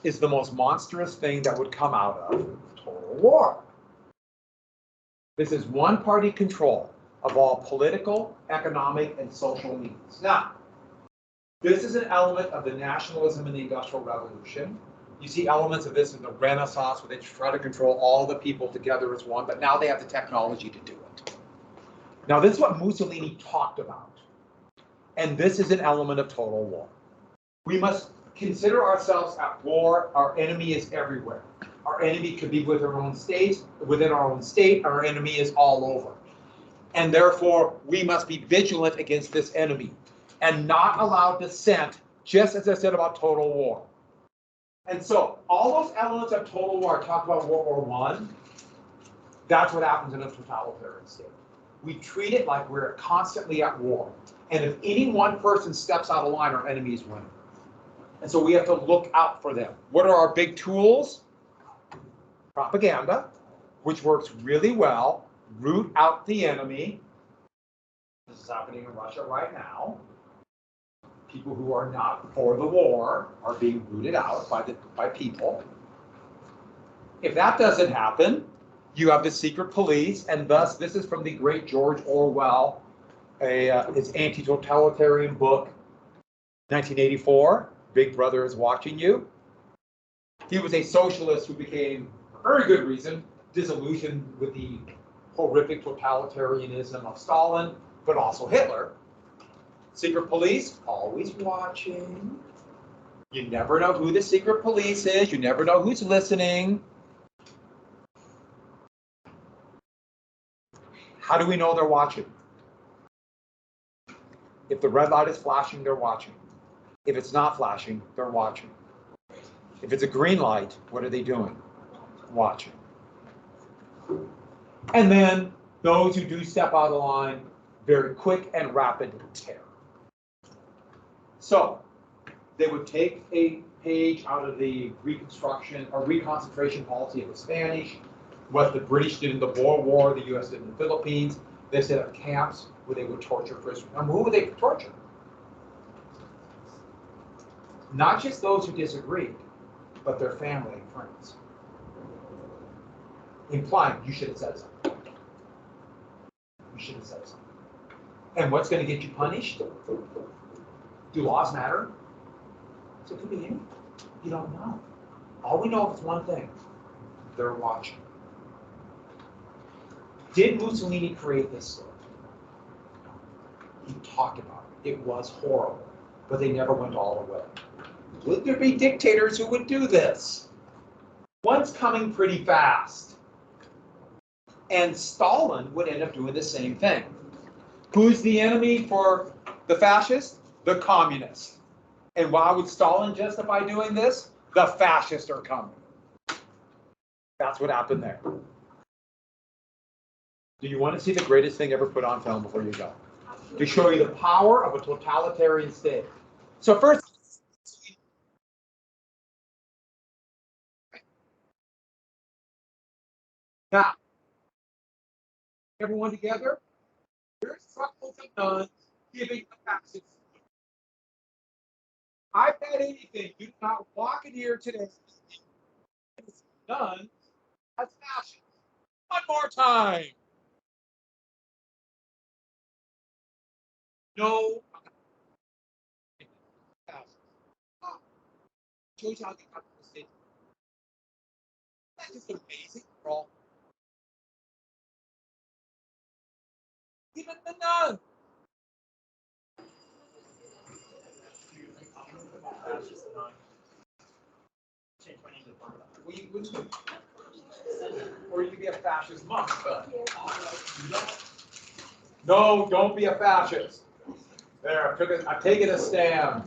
is the most monstrous thing that would come out of total war. This is one-party control of all political, economic, and social needs. Now, this is an element of the nationalism in the Industrial Revolution. You see elements of this in the Renaissance, where they try to control all the people together as one, but now they have the technology to do it. Now, this is what Mussolini talked about. And this is an element of total war. We must consider ourselves at war. Our enemy is everywhere. Our enemy could be within our own state. Within our own state, our enemy is all over. And therefore, we must be vigilant against this enemy and not allow dissent, just as I said about total war. And so, all those elements of total war, I talked about World War I, that's what happens in a totalitarian state. We treat it like we're constantly at war. And if any one person steps out of line, our enemy is winning. And so we have to look out for them. What are our big tools? Propaganda, which works really well. Root out the enemy. This is happening in Russia right now. People who are not for the war are being rooted out by people. If that doesn't happen, you have the secret police, and thus this is from the great George Orwell, his anti-totalitarian book, 1984. Big Brother is watching you. He was a socialist who became, for very good reason, disillusioned with the horrific totalitarianism of Stalin, but also Hitler. Secret police, always watching. You never know who the secret police is. You never know who's listening. How do we know they're watching? If the red light is flashing, they're watching. If it's not flashing, they're watching. If it's a green light, what are they doing? Watching. And then those who do step out of line, very quick and rapid terror. So they would take a page out of the reconstruction or reconcentration policy of the Spanish, what the British did in the Boer War, the US did in the Philippines. They set up camps where they would torture prisoners. And who would they torture? Not just those who disagreed, but their family and friends. Implying you should have said something. You should have said something. And what's going to get you punished? Do laws matter? So it could be anything. You don't know. All we know is one thing. They're watching. Did Mussolini create this story? He talked about it. It was horrible, but they never went all the way. Would there be dictators who would do this? One's coming pretty fast. And Stalin would end up doing the same thing. Who's the enemy for the fascists? The communists. And why would Stalin justify doing this? The fascists are coming. That's what happened there. Do you want to see the greatest thing ever put on film before you go? To show you the power of a totalitarian state. So first, now, everyone together, here's truckloads of nuns giving the fascist. I bet anything, you do not walk in here today nuns as fascists. One more time. No. Shows you how they got to the state. That's just amazing, bro. Even the nuns. We wouldn't. or you can be a fascist monk. But no, don't be a fascist. There, I've taken a stand.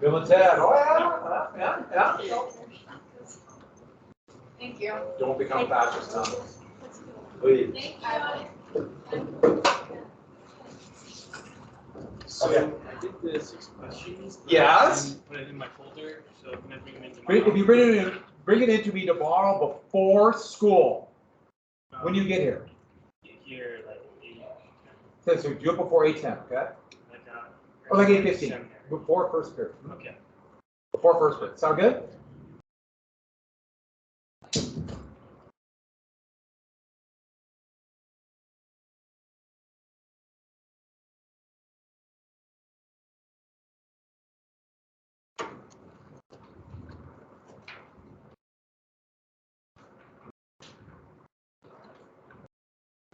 Bill and Ted. Oh yeah. Thank you. Don't become fascist, huh? Please. Thank you. So Okay. I did the 6 questions. Yes. And put it in my folder, so can I bring them in If you bring it in to me tomorrow before school, when you get here. Here, like 8, So do it before 8:10, okay? like Or like 8:15, seminary. before first period. Okay. Before first period. Sound good?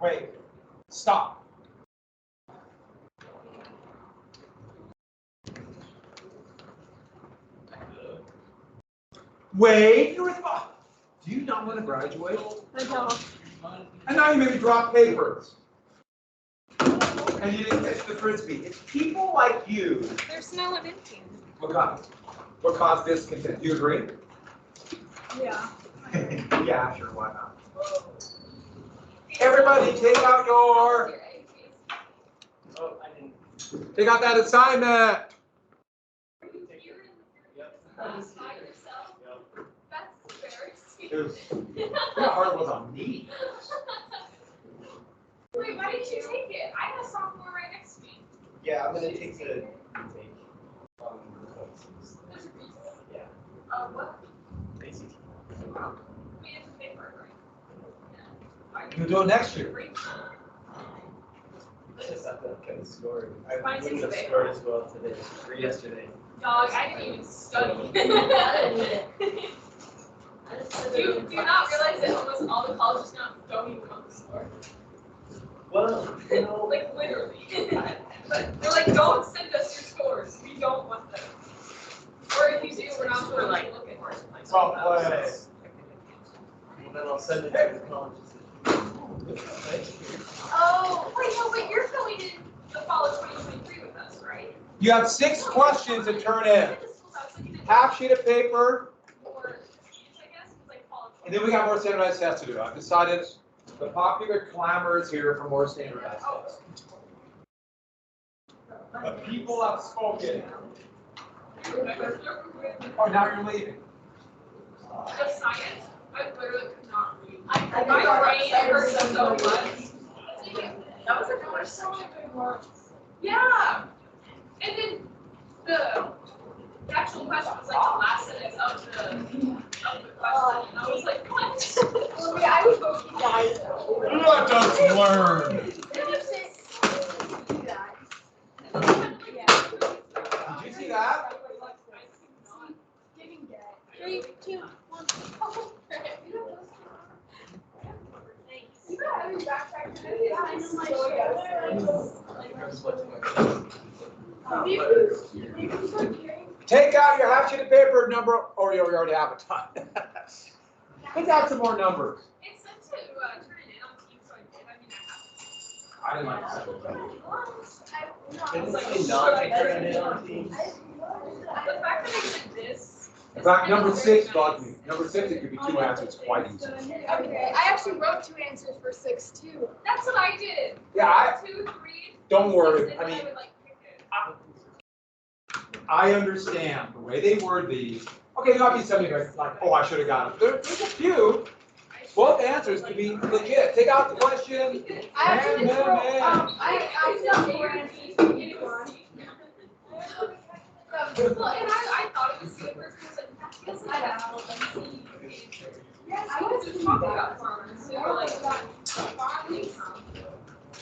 Wait. Stop. Wait. Do you not want to graduate? I don't. And now you maybe drop papers. And you didn't catch the frisbee. It's people like you. There's no empty. What caused discontent? Do you agree? Yeah. Yeah, sure, why not? Everybody take out Oh, I didn't. take out that assignment. Yep. It was, how hard it was on me. Wait, why did you take it? I had a sophomore right next to me. Yeah, I'm gonna take the retake. Yeah. What? ACT. We have to pay for it, right? You'll do it next year. It's just not that kind of scored. I Mine wouldn't have takes a scored as well today or yesterday. Dog, I didn't even study. Do you not realize that almost all the colleges now don't even want the score? Well, you know, Like literally. But they're like, don't send us your scores. We don't want them. Or if you do, we're not going to like look at it. Well played. well, then I'll send it to the colleges. Oh, wait, no, but you're filling in the fall of 2023 with us, right? You have 6 questions to turn in. Half sheet of paper, and then we got more standardized tests to do. I've decided the popular clamor is here for more standardized tests. The people have spoken. Oh, now you're leaving. The science, I literally could not read. My brain hurts so much. That was a first one. Yeah. And then the actual question was like the last sentence of the question. And I was like, what? I was voting guys. Let us learn. Did you see that? 3, 2, 1. Oh, Take out your half sheet of paper number, or you already have it done. Let's add some more numbers. It said to turn it in on Teams, so I did. I didn't like that. Didn't say not to turn it on Teams. The fact that I did this. In fact, number 6 bugged me. Number 6, it could be 2 answers quite easy. Okay, I actually wrote 2 answers for 6 too. That's what I did. Yeah, 2, 3. don't worry. 6, I and mean, then would like pick it. I understand the way they word these. Okay, you might be something like, oh, I should have got it. There's a few. Both answers could be legit. Take out the question. I actually just wrote, I did 4 answers for each one. Well, and I thought it was the person was like, that feels like that. Yes, I was just talking about farmers. So we're like, farming.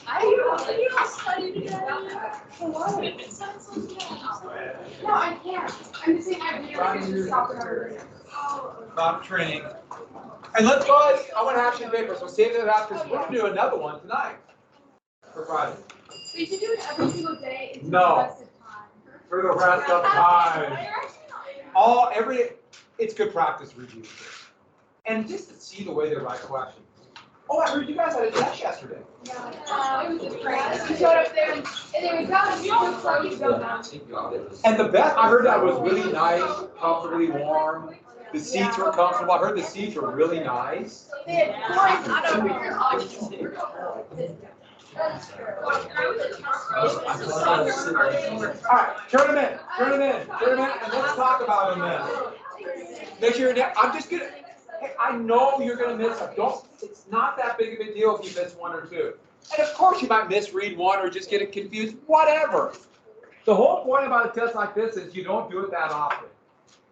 I don't study that. For what? No, I can't. I'm just saying I really just stop and everything. Stop training. And let's go ahead. I want half sheet paper, so save that out because we're going to do another one tonight for Friday. So you should do it every single day until No. the rest of time. For the rest of time. It's good practice review. And just to see the way they write questions. Oh, I heard you guys had a test yesterday. It was great. You showed up there and they would go, you know, before you go down. And the best, I heard that was really nice, comfortably warm. The seats were comfortable. I heard the seats were really nice. They had corn out over your eyes. All right, turn them in, and let's talk about them then. Make sure you're, I'm just gonna, hey, I know you're gonna miss them. It's not that big of a deal if you miss one or two. And of course you might misread one or just get it confused, whatever. The whole point about a test like this is you don't do it that often.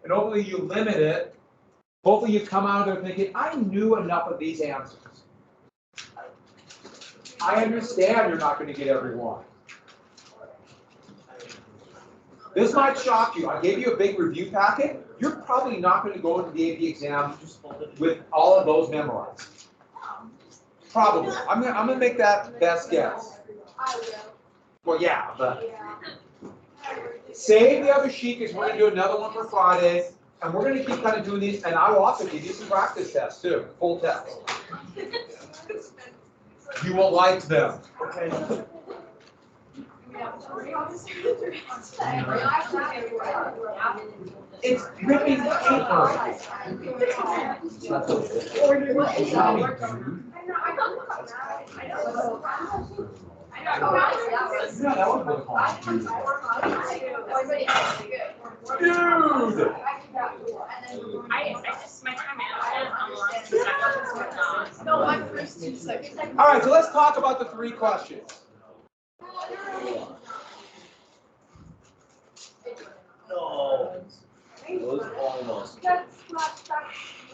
And hopefully you limit it. Hopefully you come out of there thinking, I knew enough of these answers. I understand you're not going to get every one. This might shock you. I gave you a big review packet. You're probably not going to go into the AP exam with all of those memorized. Probably. I'm gonna make that best guess. Well, yeah, but save the other sheet because we're going to do another one for Friday. And we're going to keep kind of doing these. And I will also give you some practice tests too, full tests. You will like them. Okay. It's ripping paper. Yeah, that was really fun. Dude. My time management No, I'm first 2 seconds. All right, so let's talk about the 3 questions. No. Those almost.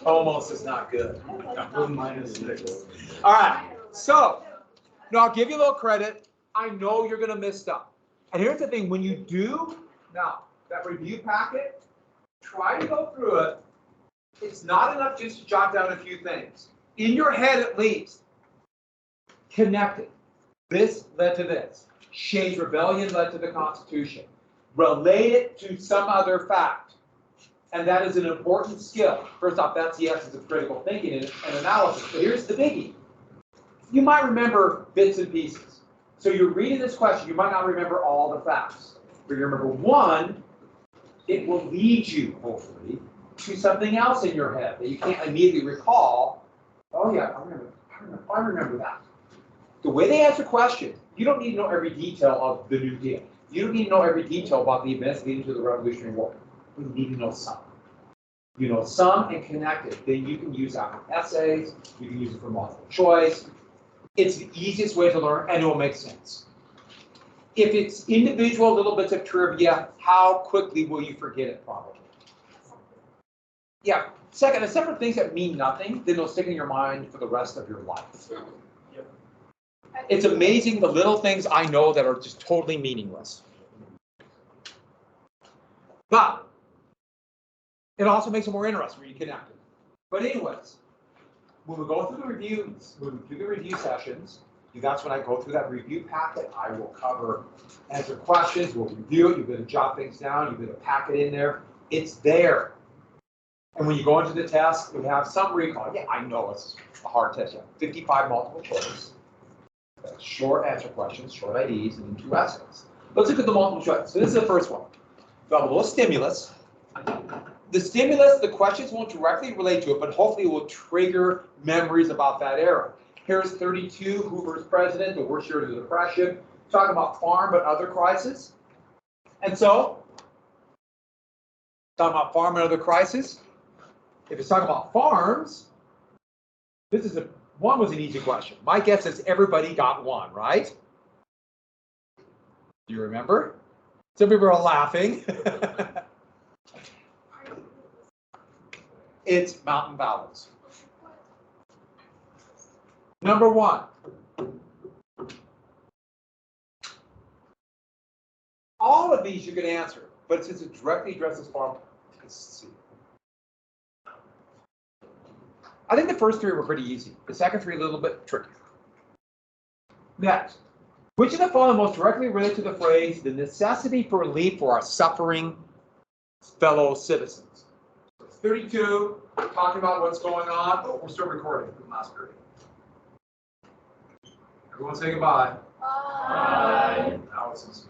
Almost is not good. -6. All right, so now I'll give you a little credit. I know you're going to miss stuff. And here's the thing, when you do, now, that review packet, try to go through it. It's not enough just to jot down a few things. In your head, at least, connect it. This led to this. Shays' Rebellion led to the Constitution. Relate it to some other fact. And that is an important skill. First off, that's the essence of critical thinking and analysis. But here's the biggie. You might remember bits and pieces. So you're reading this question, you might not remember all the facts. But you remember one, it will lead you, hopefully, to something else in your head that you can't immediately recall. Oh yeah, I remember that. The way they answer questions, you don't need to know every detail of the New Deal. You don't need to know every detail about the events leading to the Revolutionary War. You need to know some. You know some and connect it. Then you can use that for essays. You can use it for multiple choice. It's the easiest way to learn, and it will make sense. If it's individual little bits of trivia, how quickly will you forget it, probably? Yeah, second, except for things that mean nothing, then they'll stick in your mind for the rest of your life. It's amazing the little things I know that are just totally meaningless. But it also makes it more interesting when you connect it. But anyways, when we go through the reviews, sessions, that's when I go through that review packet. I will answer questions, we'll review it, you better jot things down, you better pack it in there. It's there. And when you go into the test, you have some recall. Yeah, I know it's a hard test. You have 55 multiple choice, short answer questions, short IDs, and then 2 essays. Let's look at the multiple choice. So this is the first one. You have a little stimulus. The stimulus, the questions won't directly relate to it, but hopefully it will trigger memories about that era. Here's 32, Hoover's president, the worst year of the Depression, talking about farm but other crisis. And so, talking about farm and other crisis. If it's talking about farms, one was an easy question. My guess is everybody got one, right? Do you remember? Some people are laughing. It's mountain valleys. Number 1. All of these you can answer, but since it directly addresses farm, let's see. I think the first 3 were pretty easy. The second 3 a little bit tricky. Next, which of the following most directly relate to the phrase, the necessity for relief for our suffering fellow citizens? 32, talking about what's going on. Oh, we're still recording from last period. Everyone say goodbye. Bye. Allison's.